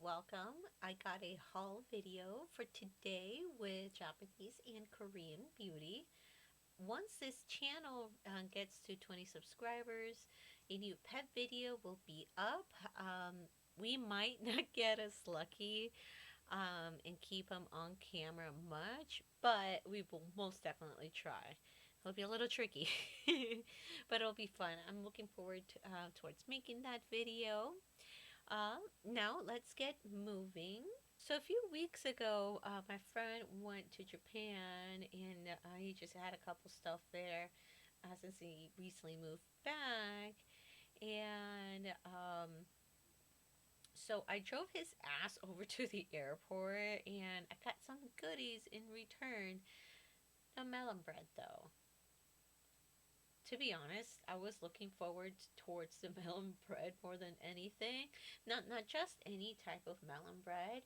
welcome. I got a haul video for today with Japanese and Korean beauty. Once this channel gets to 20 subscribers, a new pet video will be up. We might not get as lucky and keep them on camera much, but we will most definitely try. It'll be a little tricky, but it'll be fun. I'm looking forward towards making that video. Now let's get moving. So a few weeks ago, my friend went to Japan, and he just had a couple stuff there since he recently moved back. And so I drove his ass over to the airport, and I got some goodies in return. No melon bread though. To be honest, I was looking forward towards the melon bread more than anything. Not just any type of melon bread,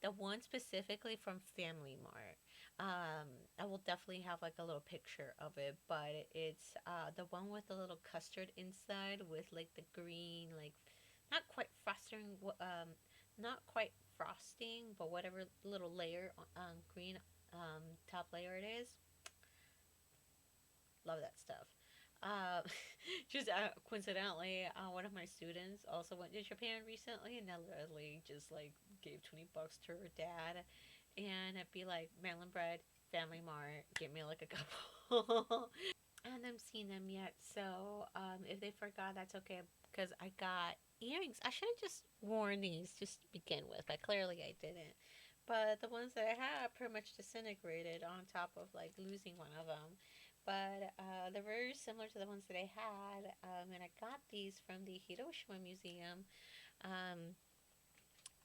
the one specifically from Family Mart. I will definitely have like a little picture of it, but it's the one with the little custard inside with like the green, like not quite frosting, not quite frosting, but whatever little layer green top layer it is. Love that stuff. Uh, just coincidentally, one of my students also went to Japan recently, and I literally just like gave $20 to her dad, and I'd be like, melon bread, Family Mart, get me like a couple. I haven't seen them yet, so if they forgot, that's okay because I got earrings. I should have just worn these just to begin with, but clearly I didn't. But the ones that I had pretty much disintegrated on top of like losing one of them. But they're very similar to the ones that I had, and I got these from the Hiroshima Museum um,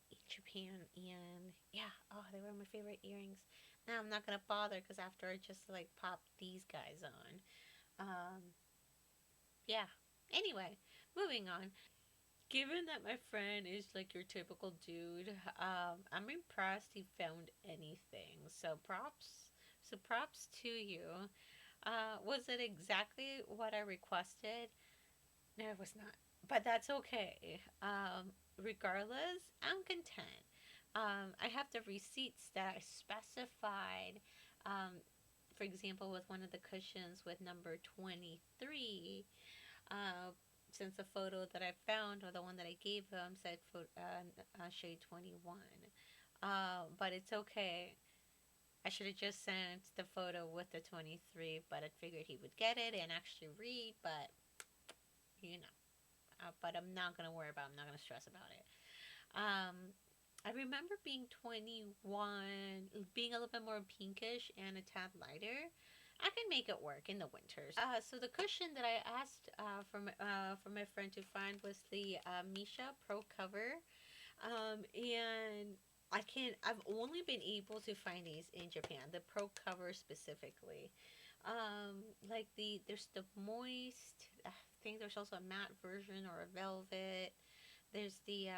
in Japan. And yeah, oh, they were my favorite earrings. Now I'm not gonna bother because after I just like pop these guys on. Um, yeah. Anyway, moving on. Given that my friend is like your typical dude, I'm impressed he found anything. So props to you. Was it exactly what I requested? No, it was not. But that's okay. Regardless, I'm content. I have the receipts that I specified. For example, with one of the cushions with number 23, uh, since the photo that I found or the one that I gave him said shade 21. But it's okay. I should have just sent the photo with the 23, but I figured he would get it and actually read, but you know. But I'm not going to worry about it. I'm not going to stress about it. Um, I remember being 21, being a little bit more pinkish and a tad lighter. I can make it work in the winters. So the cushion that I asked for my friend to find was the Misha Pro Cover, and I've only been able to find these in Japan. The Pro Cover specifically, like there's the moist. I think there's also a matte version or a velvet. There's the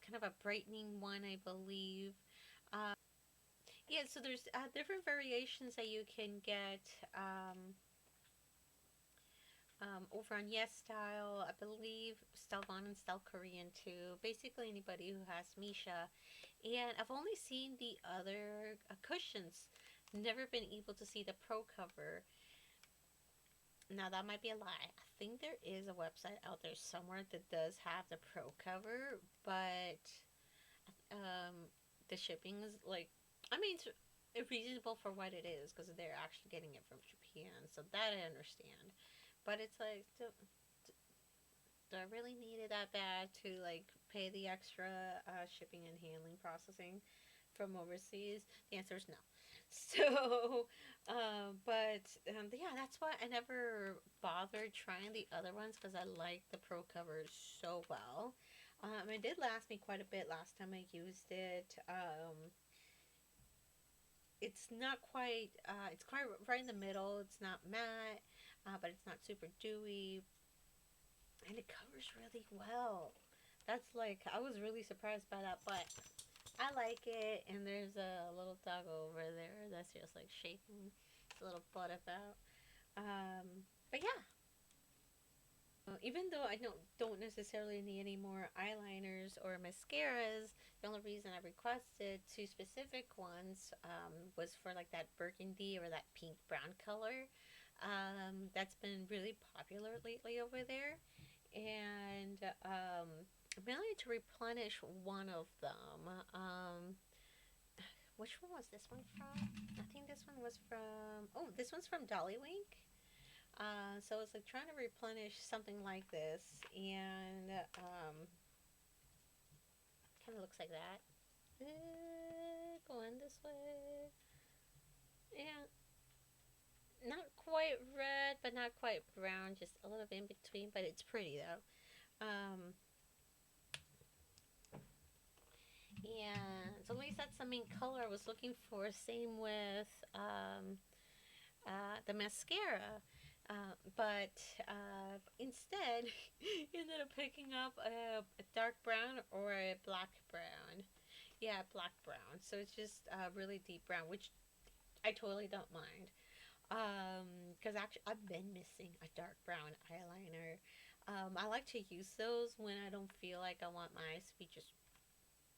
kind of a brightening one, I believe. Yeah, so there's different variations that you can get over on Yes Style, I believe Style Von and Style Korean too. Basically, anybody who has Misha. And I've only seen the other cushions, never been able to see the Pro Cover. Now, that might be a lie. I think there is a website out there somewhere that does have the Pro Cover, but um, the shipping is like, I mean, it's reasonable for what it is because they're actually getting it from Japan, so that I understand. But it's like, do I really need it that bad to like pay the extra shipping and handling processing from overseas? The answer is no. So, yeah, that's why I never bothered trying the other ones because I like the Pro Cover so well. It did last me quite a bit last time I used it. It's not quite, it's quite right in the middle. It's not matte, but it's not super dewy, and it covers really well. That's like, I was really surprised by that, but I like it. And there's a little dog over there that's just like shaking its little butt about. But yeah. Even though I don't necessarily need any more eyeliners or mascaras, the only reason I requested two specific ones was for like that burgundy or that pink brown color. That's been really popular lately over there, and mainly to replenish one of them. Which one was this one from? I think this one was from. Oh, this one's from Dollywink. So it's like trying to replenish something like this, and kind of looks like that. Going this way. Yeah, not quite red, but not quite brown, just a little bit in between, but it's pretty though. And so at least that's the main color I was looking for. Same with the mascara. But instead, ended up picking up a dark brown or a black brown. Yeah, black brown. So it's just really deep brown, which I totally don't mind. Because actually, I've been missing a dark brown eyeliner. I like to use those when I don't feel like I want my eyes to be just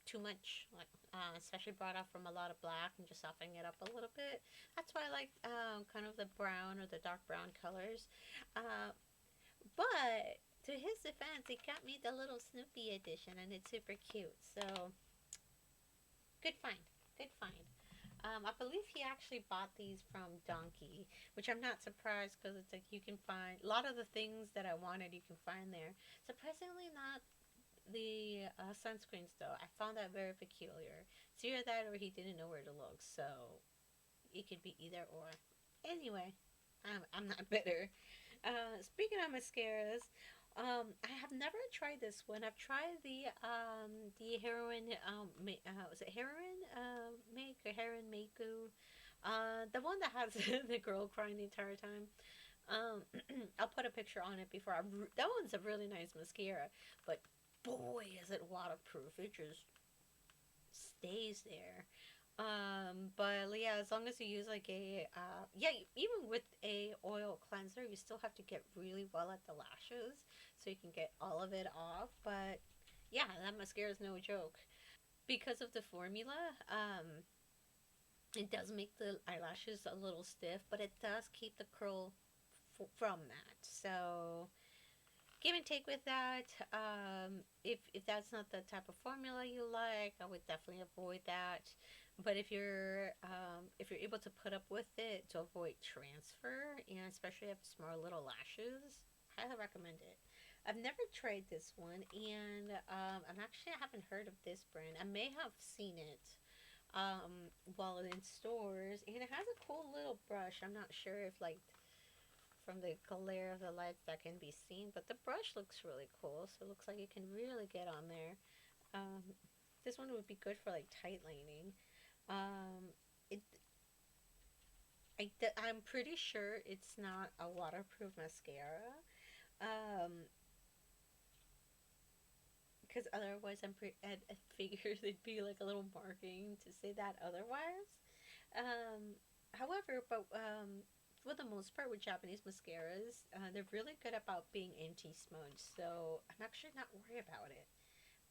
too much, like especially brought out from a lot of black and just softening it up a little bit. That's why I like kind of the brown or the dark brown colors. Uh, but to his defense, he got me the little Snoopy edition, and it's super cute. So good find, good find. I believe he actually bought these from Donkey, which I'm not surprised because it's like you can find a lot of the things that I wanted. You can find there. Surprisingly, not the sunscreens though. I found that very peculiar. It's either that or he didn't know where to look. So it could be either or. Anyway, I'm not bitter. Speaking of mascaras, I have never tried this one. I've tried the heroin was it heroin make or heroin makeu, the one that has the girl crying the entire time. Um, I'll put a picture on it before that one's a really nice mascara, but boy is it waterproof. It just stays there. But yeah, as long as you use like a yeah, even with a oil cleanser, you still have to get really well at the lashes so you can get all of it off. But yeah, that mascara is no joke because of the formula. It does make the eyelashes a little stiff, but it does keep the curl from that. So give and take with that. If that's not the type of formula you like, I would definitely avoid that. But if you're able to put up with it to avoid transfer, and especially if small little lashes, highly recommend it. I've never tried this one, and I haven't heard of this brand. I may have seen it while in stores, and it has a cool little brush. I'm not sure if like from the glare of the lights that can be seen, but the brush looks really cool. So it looks like it can really get on there. Um, this one would be good for like tight lining. Um, it, I'm pretty sure it's not a waterproof mascara. Um, because otherwise I figured it'd be like a little marking to say that otherwise. Um, however, but for the most part with Japanese mascaras, they're really good about being anti-smudge, so I'm actually not worried about it.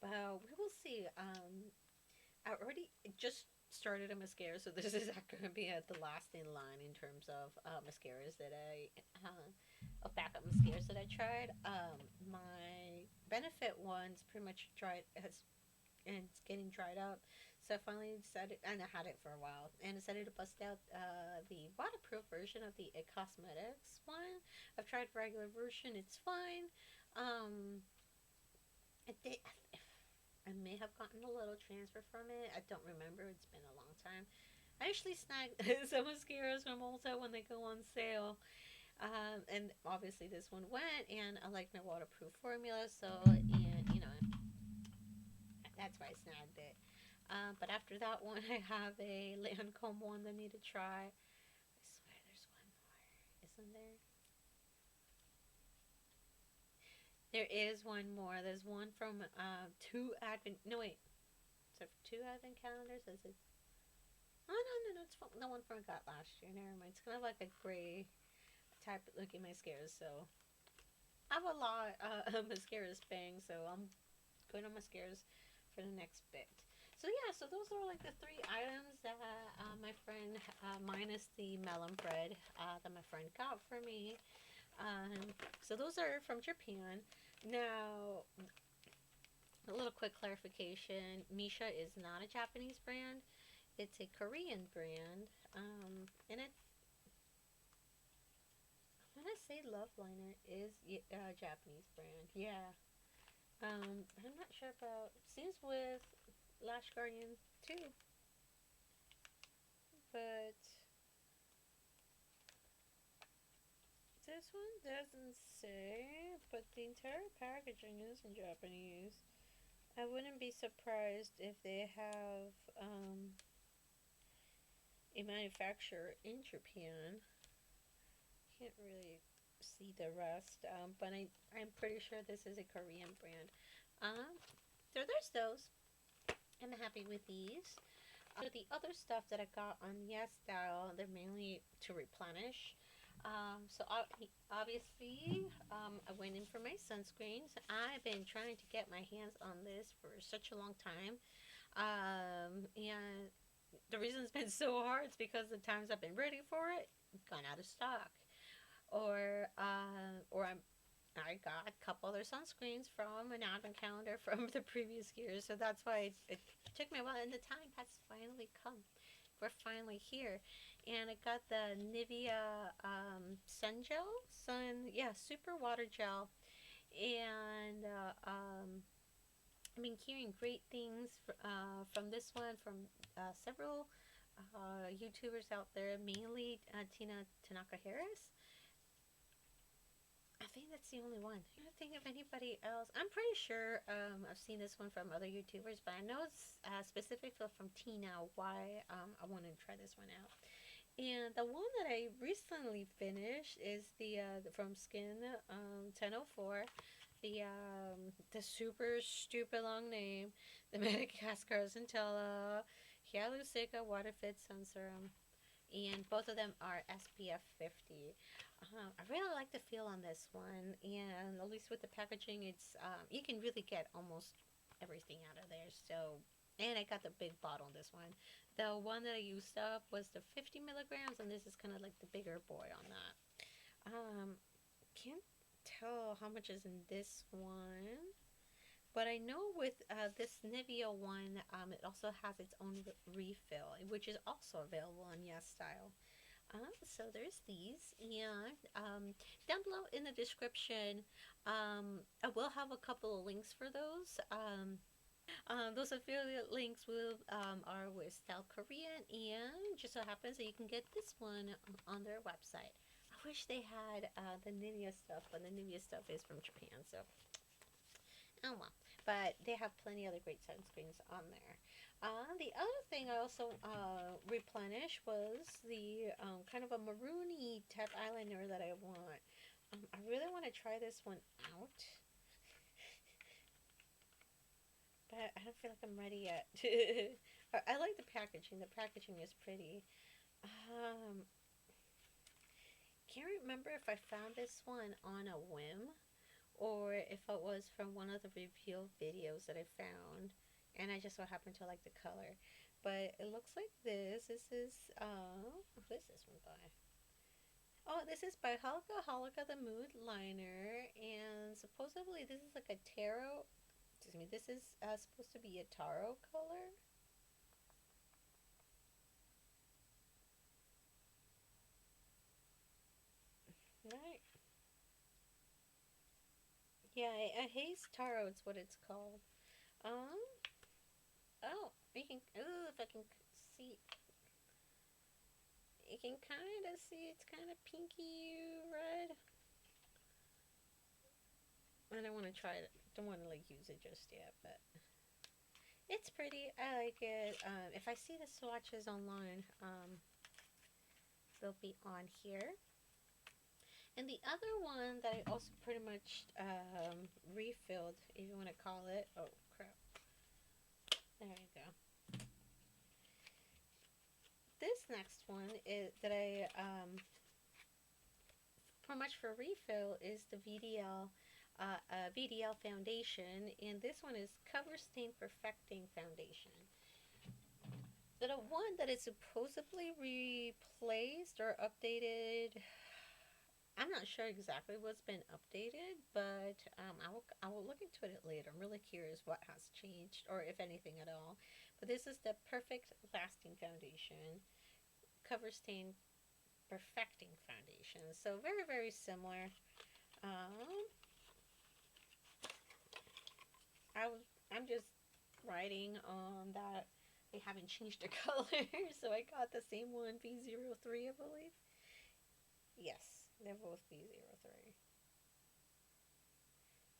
But we will see. I already just started a mascara, so this is not going to be at the last in line in terms of mascaras that of backup mascaras that I tried. My Benefit one's pretty much dried has and it's getting dried up. So I finally decided, and I had it for a while, and decided to bust out the waterproof version of the It Cosmetics one. I've tried the regular version; it's fine. Um, it did, I may have gotten a little transfer from it. I don't remember. It's been a long time. I actually snagged some mascaras from Ulta when they go on sale. And obviously this one went, and I like my waterproof formula, so and that's why I snagged it. But after that one, I have a Lancome one that I need to try. I swear there's one more, isn't there? There is one more. There's one from two Advent. No wait, so two Advent calendars. Is it? Oh no, it's from the one from I got last year. Never mind. It's kind of like a gray type looking mascara. So I have a lot of mascaras bang, so I'm going on mascaras for the next bit. So yeah, so those are like the three items that my friend, minus the melon bread that my friend got for me. So those are from Japan. Now, a little quick clarification: Misha is not a Japanese brand; it's a Korean brand. And it's, I want to say Love Liner is a Japanese brand. Yeah. I'm not sure about. Seems with Lashguardian too, but this one doesn't say. But the entire packaging is in Japanese. I wouldn't be surprised if they have a manufacturer in Japan. Can't really see the rest, but I'm pretty sure this is a Korean brand. Um, so there's those. I'm happy with these. The other stuff that I got on Yes Style, they're mainly to replenish. Obviously, I went in for my sunscreens. I've been trying to get my hands on this for such a long time. And the reason it's been so hard is because the times I've been ready for it, it's gone out of stock. Or I got a couple other sunscreens from an advent calendar from the previous year, so that's why it took me a while. And the time has finally come. We're finally here, and I got the Nivea Sun Gel, Super Water Gel, and I've been hearing great things from this one from several YouTubers out there, mainly Tina Tanaka Harris. I think that's the only one. I can't think of anybody else. I'm pretty sure I've seen this one from other YouTubers, but I know it's specific from Tina why I want to try this one out. And the one that I recently finished is the from Skin 1004, the super stupid long name, the Madagascar Centella Hialucica Water Fit Sun Serum, and both of them are SPF 50. I really like the feel on this one, and at least with the packaging, it's you can really get almost everything out of there. So, and I got the big bottle this one. The one that I used up was the 50 milligrams, and this is kind of like the bigger boy on that. Can't tell how much is in this one. But I know with this Nivea one, it also has its own refill, which is also available on Yes Style. So there's these, and down below in the description, I will have a couple of links for those. Those affiliate links will are with Style Korean, and just so happens that you can get this one on their website. I wish they had the Nivea stuff, but the Nivea stuff is from Japan, so oh well. But they have plenty other great sunscreens on there. The other thing I also replenished was the kind of a maroony type eyeliner that I want. I really want to try this one out, but I don't feel like I'm ready yet. I like the packaging. The packaging is pretty. Um, can't remember if I found this one on a whim or if it was from one of the review videos that I found, and I just so happened to like the color. But it looks like this. This is who is this one by? Oh, this is by Holika. Holika the Mood Liner, and supposedly this is like a tarot. Excuse me. This is supposed to be a taro color. Right. Yeah, a haze taro. It's what it's called. Um. Oh, you can. Oh, if I can see, you can kind of see it's kind of pinky red. I don't want to try it. Don't want to like use it just yet, but it's pretty. I like it. If I see the swatches online, they'll be on here. And the other one that I also pretty much refilled, if you want to call it. Oh crap! There you go. This next one is that I much for refill is the VDL foundation, and this one is Cover Stain Perfecting Foundation. The one that is supposedly replaced or updated, I'm not sure exactly what's been updated, but I will look into it later. I'm really curious what has changed, or if anything at all. But this is the Perfect Lasting Foundation, Cover Stain Perfecting Foundation. So very, very similar. Um, I'm just writing on that they haven't changed the color, so I got the same one, B03, I believe. Yes, they're both B03.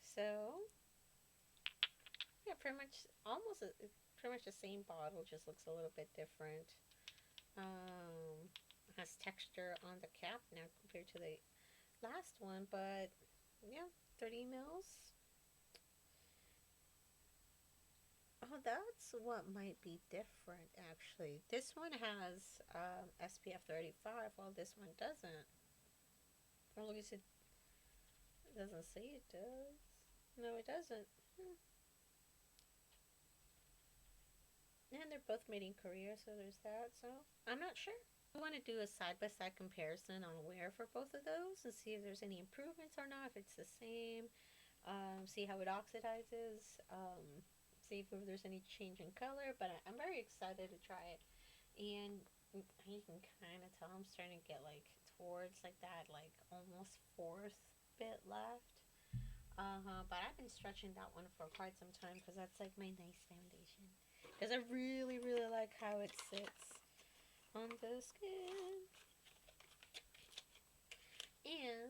So yeah, pretty much the same bottle, just looks a little bit different. Has texture on the cap now compared to the last one, but yeah, 30 mils. Oh, that's what might be different actually. This one has SPF 35, while this one doesn't. Or at least it doesn't say it does. No, it doesn't. And they're both made in Korea, so there's that. So I'm not sure. I want to do a side-by-side comparison on wear for both of those and see if there's any improvements or not, if it's the same, see how it oxidizes, see if there's any change in color. But I'm very excited to try it. And you can kind of tell I'm starting to get like towards like that, like almost fourth bit left. But I've been stretching that one for quite some time because that's like my nice foundation. Because I really, really like how it sits on the skin. And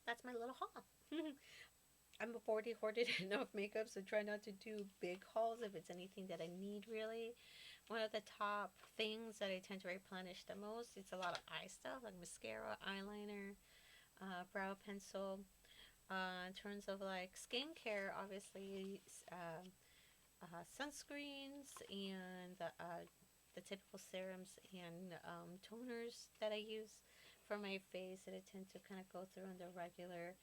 that's my little haul. I've already hoarded enough makeup, so try not to do big hauls if it's anything that I need really. One of the top things that I tend to replenish the most, it's a lot of eye stuff like mascara, eyeliner, brow pencil. In terms of like skincare, obviously sunscreens and the typical serums and toners that I use for my face that I tend to kind of go through on the regular.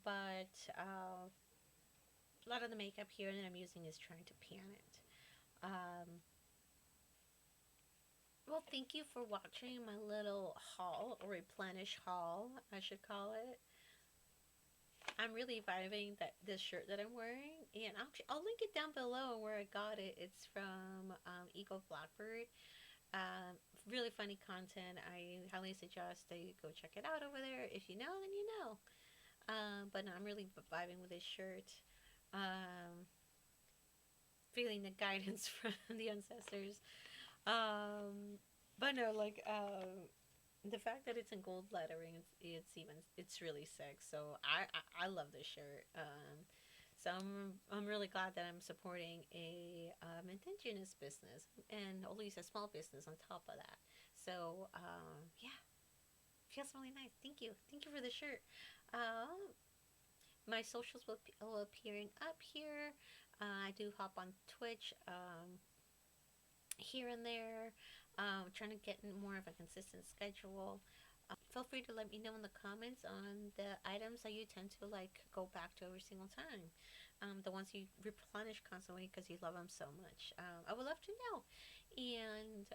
But a lot of the makeup here that I'm using is trying to pan it. Well, thank you for watching my little haul, or replenish haul, I should call it. I'm really vibing this shirt that I'm wearing, and I'll link it down below where I got it. It's from Eagle Blackbird. Um, really funny content. I highly suggest that you go check it out over there. If you know, then you know. But no, I'm really vibing with this shirt. Um, Feeling the guidance from the ancestors. Um, but no, like the fact that it's in gold lettering, it's really sick. So I love this shirt. So I'm really glad that I'm supporting a indigenous business, and at least a small business on top of that. So yeah, feels really nice. Thank you for the shirt. My socials will appearing up here. I do hop on Twitch here and there. Trying to get more of a consistent schedule. Feel free to let me know in the comments on the items that you tend to like go back to every single time. The ones you replenish constantly because you love them so much. I would love to know. And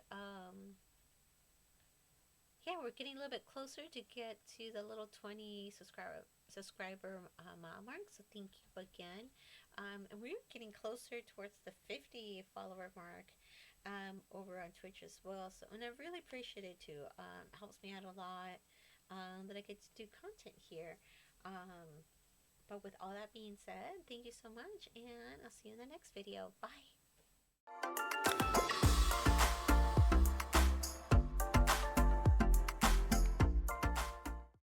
yeah, we're getting a little bit closer to get to the little 20 subscriber mile mark. So thank you again. And we're getting closer towards the 50 follower mark over on Twitch as well. So, and I really appreciate it too. Helps me out a lot that I get to do content here. But with all that being said, thank you so much, and I'll see you in the next video. Bye.